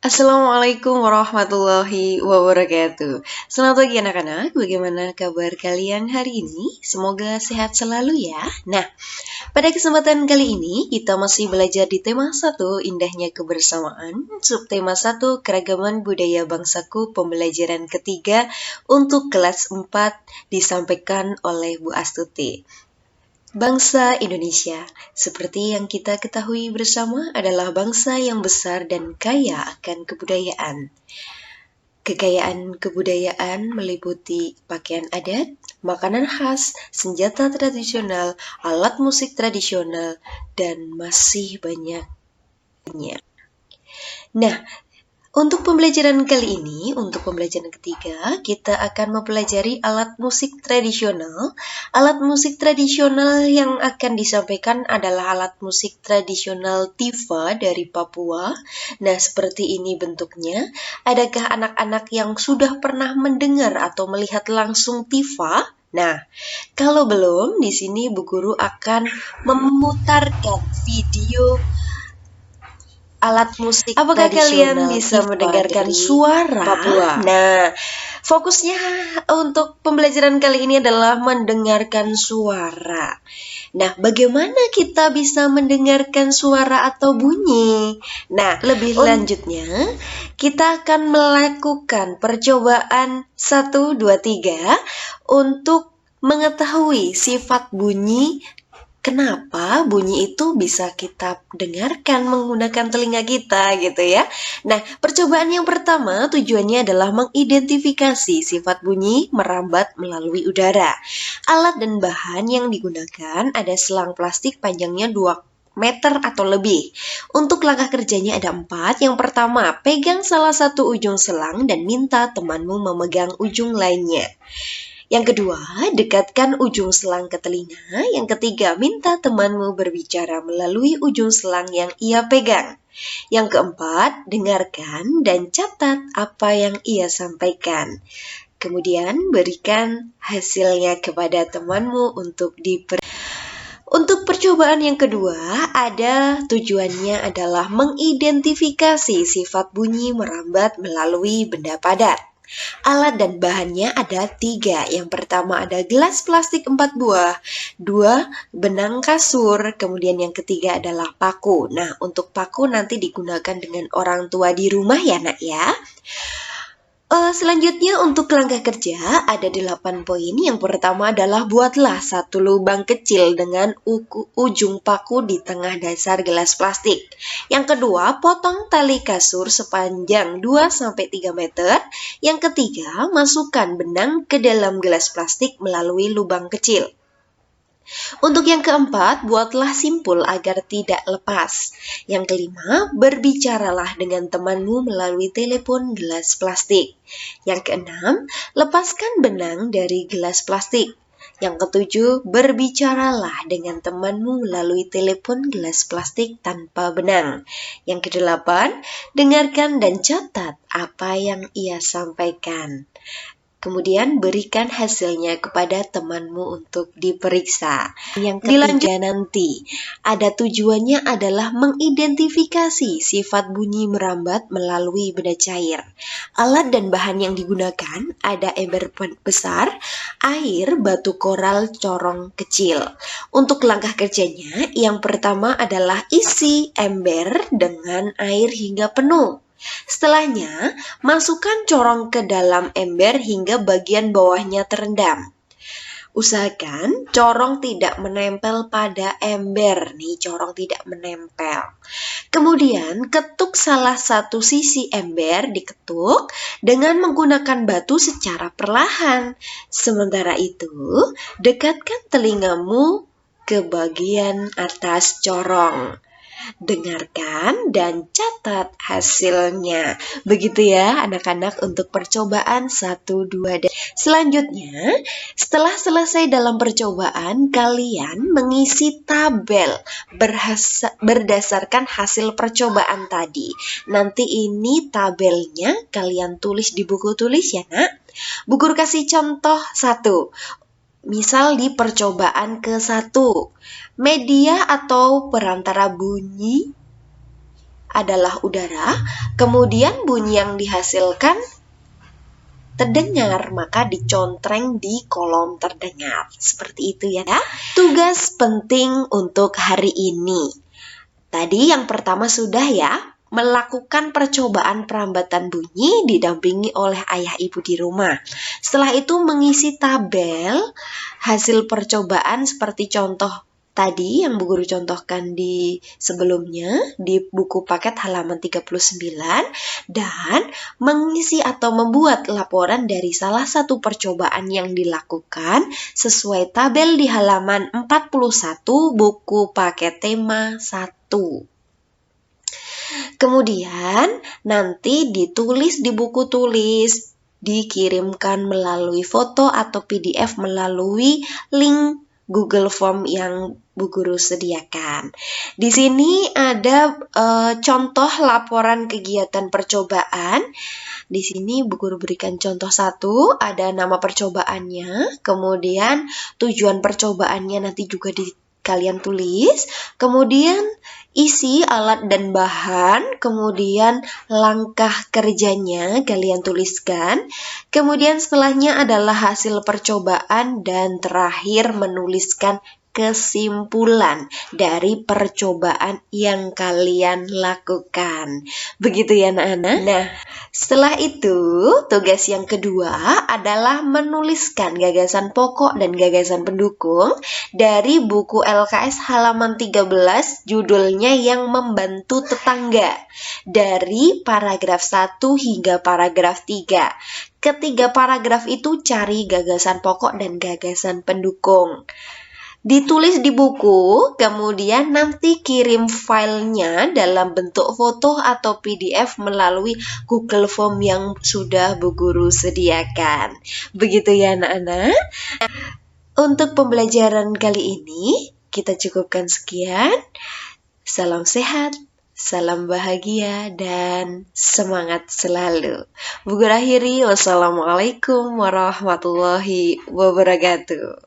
Assalamualaikum warahmatullahi wabarakatuh. Selamat pagi anak-anak, bagaimana kabar kalian hari ini? Semoga sehat selalu ya. Nah, pada kesempatan kali ini kita masih belajar di tema 1, indahnya kebersamaan, subtema 1, keragaman budaya bangsaku, pembelajaran ketiga untuk kelas 4 disampaikan oleh Bu Astuti. Bangsa Indonesia, seperti yang kita ketahui bersama, adalah bangsa yang besar dan kaya akan kebudayaan. Kekayaan kebudayaan meliputi pakaian adat, makanan khas, senjata tradisional, alat musik tradisional, dan masih banyaknya. Nah, untuk pembelajaran kali ini, untuk pembelajaran ketiga, kita akan mempelajari alat musik tradisional. Alat musik tradisional yang akan disampaikan adalah alat musik tradisional Tiva dari Papua. Nah, seperti ini bentuknya. Adakah anak-anak yang sudah pernah mendengar atau melihat langsung Tiva? Nah, kalau belum, di sini Bu Guru akan memutarkan video alat musik. Apakah kalian bisa mendengarkan suara Papua? Nah, fokusnya untuk pembelajaran kali ini adalah mendengarkan suara. Nah, bagaimana kita bisa mendengarkan suara atau bunyi? Nah, lebih lanjutnya, kita akan melakukan percobaan 1, 2, 3 untuk mengetahui sifat bunyi. Kenapa bunyi itu bisa kita dengarkan menggunakan telinga kita gitu ya. Nah, percobaan yang pertama tujuannya adalah mengidentifikasi sifat bunyi merambat melalui udara. Alat dan bahan yang digunakan ada selang plastik panjangnya 2 meter atau lebih. Untuk langkah kerjanya ada 4. Yang pertama, pegang salah satu ujung selang dan minta temanmu memegang ujung lainnya. Yang kedua, dekatkan ujung selang ke telinga. Yang ketiga, minta temanmu berbicara melalui ujung selang yang ia pegang. Yang keempat, dengarkan dan catat apa yang ia sampaikan. Kemudian, berikan hasilnya kepada temanmu untuk Untuk percobaan yang kedua, tujuannya adalah mengidentifikasi sifat bunyi merambat melalui benda padat. Alat dan bahannya ada 3. Yang pertama ada gelas plastik 4 buah, 2 benang kasur, kemudian yang ketiga adalah paku. Nah, untuk paku nanti digunakan dengan orang tua di rumah ya nak ya. Selanjutnya untuk langkah kerja ada 8 poin. Yang pertama adalah buatlah satu lubang kecil dengan ujung paku di tengah dasar gelas plastik. Yang kedua, potong tali kasur sepanjang 2-3 meter. Yang ketiga, masukkan benang ke dalam gelas plastik melalui lubang kecil. Untuk yang keempat, buatlah simpul agar tidak lepas. Yang kelima, berbicaralah dengan temanmu melalui telepon gelas plastik. Yang keenam, lepaskan benang dari gelas plastik. Yang ketujuh, berbicaralah dengan temanmu melalui telepon gelas plastik tanpa benang. Yang kedelapan, dengarkan dan catat apa yang ia sampaikan. Kemudian berikan hasilnya kepada temanmu untuk diperiksa. Yang ketiga nanti, tujuannya adalah mengidentifikasi sifat bunyi merambat melalui benda cair. Alat dan bahan yang digunakan ada ember besar, air, batu koral, corong kecil. Untuk langkah kerjanya, yang pertama adalah isi ember dengan air hingga penuh. Setelahnya, masukkan corong ke dalam ember hingga bagian bawahnya terendam. Usahakan corong tidak menempel pada ember. Nih, corong tidak menempel. Kemudian, ketuk salah satu sisi ember, diketuk dengan menggunakan batu secara perlahan. Sementara itu, dekatkan telingamu ke bagian atas corong. Dengarkan dan catat hasilnya. Begitu ya anak-anak untuk percobaan 1, 2, dan selanjutnya setelah selesai dalam percobaan kalian mengisi tabel berdasarkan hasil percobaan tadi. Nanti ini tabelnya kalian tulis di buku tulis ya nak. Bu Guru kasih contoh 1. Misal di percobaan ke-1, media atau perantara bunyi adalah udara, kemudian bunyi yang dihasilkan terdengar, maka dicontreng di kolom terdengar. Seperti itu ya. Tugas penting untuk hari ini. Tadi yang pertama sudah ya, melakukan percobaan perambatan bunyi didampingi oleh ayah ibu di rumah. Setelah itu mengisi tabel hasil percobaan seperti contoh tadi yang Bu Guru contohkan di sebelumnya di buku paket halaman 39 dan mengisi atau membuat laporan dari salah satu percobaan yang dilakukan sesuai tabel di halaman 41 buku paket tema 1. Kemudian nanti ditulis di buku tulis, dikirimkan melalui foto atau PDF melalui link Google Form yang Bu Guru sediakan. Di sini ada contoh laporan kegiatan percobaan. Di sini Bu Guru berikan contoh 1, ada nama percobaannya, kemudian tujuan percobaannya nanti juga kalian tulis, kemudian isi alat dan bahan, kemudian langkah kerjanya kalian tuliskan, kemudian setelahnya adalah hasil percobaan, dan terakhir menuliskan kesimpulan dari percobaan yang kalian lakukan. Begitu ya anak-anak. Nah, setelah itu tugas yang kedua adalah menuliskan gagasan pokok dan gagasan pendukung dari buku LKS halaman 13 judulnya yang membantu tetangga dari paragraf 1 hingga paragraf 3. Ketiga paragraf itu cari gagasan pokok dan gagasan pendukung. Ditulis di buku, kemudian nanti kirim filenya dalam bentuk foto atau PDF melalui Google Form yang sudah Bu Guru sediakan. Begitu ya anak-anak. Untuk pembelajaran kali ini, kita cukupkan sekian. Salam sehat, salam bahagia, dan semangat selalu. Bu Guru akhiri, wassalamualaikum warahmatullahi wabarakatuh.